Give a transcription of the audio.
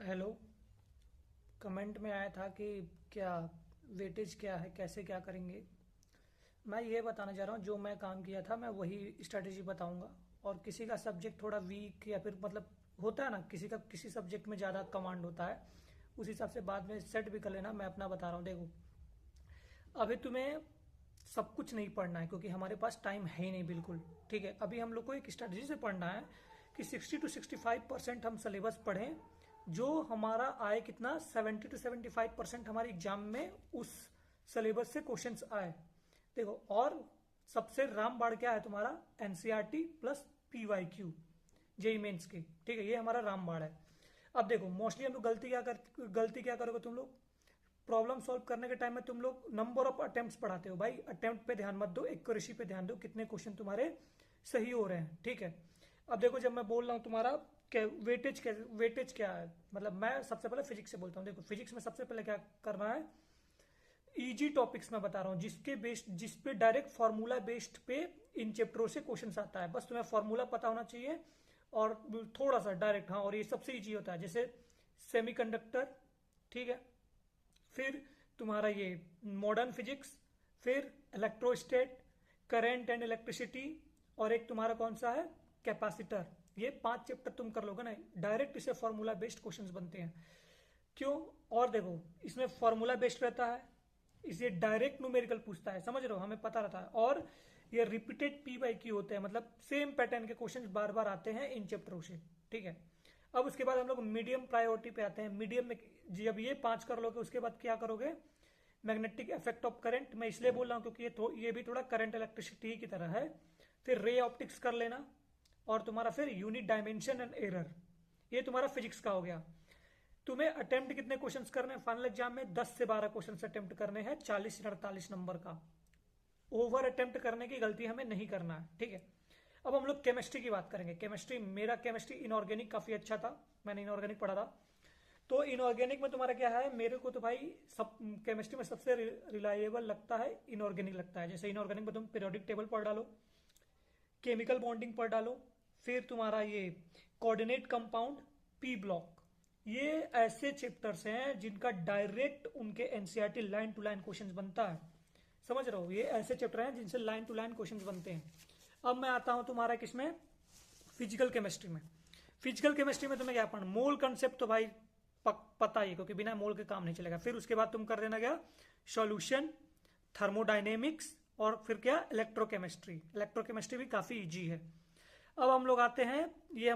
Hello. Comment में आया था कि क्या वेटेज क्या है, कैसे क्या करेंगे। मैं ये बताना चाह रहा हूँ, जो मैं काम किया था मैं वही स्ट्रेटेजी बताऊंगा। और किसी का सब्जेक्ट थोड़ा वीक या फिर मतलब होता है ना, किसी का किसी सब्जेक्ट में ज़्यादा कमांड होता है, उस हिसाब से बाद में सेट भी कर लेना। मैं अपना बता रहा हूँ, देखो अभी तुम्हें सब कुछ नहीं पढ़ना है क्योंकि हमारे पास टाइम है ही नहीं बिल्कुल। ठीक है, अभी हम लोग को एक स्ट्रेटजी से पढ़ना है कि 60 to 65% हम सिलेबस पढ़ें, जो हमारा आए कितना 70 to 75% हमारे एग्जाम में उस सिलेबस से क्वेश्चंस आए। देखो, और सबसे रामबाण क्या है तुम्हारा, NCERT plus PYQ JEE mains की। ठीक है, ये हमारा रामबाण है। अब देखो, मोस्टली हम लोग गलती क्या करोगे तुम लोग, प्रॉब्लम सॉल्व करने के टाइम में तुम लोग नंबर ऑफ अटेम्प्ट्स पढ़ाते हो। भाई अटेम्प्ट पे ध्यान मत दो, एक्यूरेसी पे ध्यान दो, कितने क्वेश्चन तुम्हारे सही हो रहे हैं। ठीक है, अब देखो जब मैं बोल रहा हूँ तुम्हारा वेटेज क्या है, मतलब मैं सबसे पहले फिजिक्स से बोलता हूँ। देखो फिजिक्स में सबसे पहले क्या करना है, इजी टॉपिक्स में बता रहा हूँ जिस पे डायरेक्ट फार्मूला बेस्ड पे इन चैप्टरों से क्वेश्चन आता है। बस तुम्हें फार्मूला पता होना चाहिए और थोड़ा सा डायरेक्ट, हाँ, और ये सबसे इजी होता है, जैसे सेमीकंडक्टर। ठीक है, फिर तुम्हारा ये मॉडर्न फिजिक्स, फिर इलेक्ट्रोस्टेट, करंट एंड इलेक्ट्रिसिटी, और एक तुम्हारा कौन सा है, कैपेसिटर। ये 5 चैप्टर तुम कर लोगे ना, डायरेक्ट इसे फॉर्मूला बेस्ड क्वेश्चंस बनते हैं। क्यों? और देखो इसमें फॉर्मूला बेस्ड रहता है, इसे डायरेक्ट न्यूमेरिकल पूछता है, समझ रहे हो, हमें पता रहता है। और ये रिपीटेड पी बाई क्यू होते हैं, मतलब सेम पैटर्न के क्वेश्चन बार बार आते हैं इन चैप्टरों से। ठीक है, अब उसके बाद हम लोग मीडियम प्रायोरिटी पे आते हैं। मीडियम में जब ये 5 कर लोगे उसके बाद क्या करोगे, मैग्नेटिक इफेक्ट ऑफ करंट। मैं इसलिए बोल रहा हूँ क्योंकि ये भी थोड़ा करंट इलेक्ट्रिसिटी की तरह है। फिर रे ऑप्टिक्स कर लेना, और तुम्हारा फिर यूनिट डायमेंशन एंड एरर। ये तुम्हारा फिजिक्स का हो गया। तुम्हें अटेम्प्ट कितने क्वेश्चंस करने हैं फाइनल एग्जाम में, 10 से 12 क्वेश्चंस अटेम्प्ट करने हैं, 40 से 48 नंबर का। ओवर अटेम्प्ट करने की गलती हमें नहीं करना है। ठीक है, अब हम लोग केमिस्ट्री की बात करेंगे। मेरा केमिस्ट्री इनऑर्गेनिक काफी अच्छा था, मैंने इनऑर्गेनिक पढ़ा था। तो इनऑर्गेनिक में तुम्हारा क्या है, मेरे को तो भाई सब केमिस्ट्री में सबसे रिलायबल लगता है इनऑर्गेनिक लगता है। जैसे इनऑर्गेनिक में तुम पीरियोडिक टेबल पढ़ डालो, केमिकल बॉन्डिंग पढ़ डालो, फिर तुम्हारा ये कोऑर्डिनेट कंपाउंड, पी ब्लॉक। ये ऐसे चैप्टर्स हैं जिनका डायरेक्ट उनके NCERT line to line questions बनता है, समझ रहे हो। ये ऐसे चैप्टर हैं जिनसे लाइन टू लाइन क्वेश्चंस बनते हैं। अब मैं आता हूं तुम्हारा किसमें, फिजिकल केमिस्ट्री में। फिजिकल केमिस्ट्री में तुम्हें क्या पढ़ना, मोल कंसेप्ट तो भाई पता ही है, क्योंकि बिना मोल के काम नहीं चलेगा। फिर उसके बाद तुम कर देना क्या, सॉल्यूशन, थर्मोडाइनेमिक्स, और फिर क्या, इलेक्ट्रोकेमिस्ट्री। इलेक्ट्रोकेमिस्ट्री भी काफी इजी है। अब हम लोग आते हैं, ये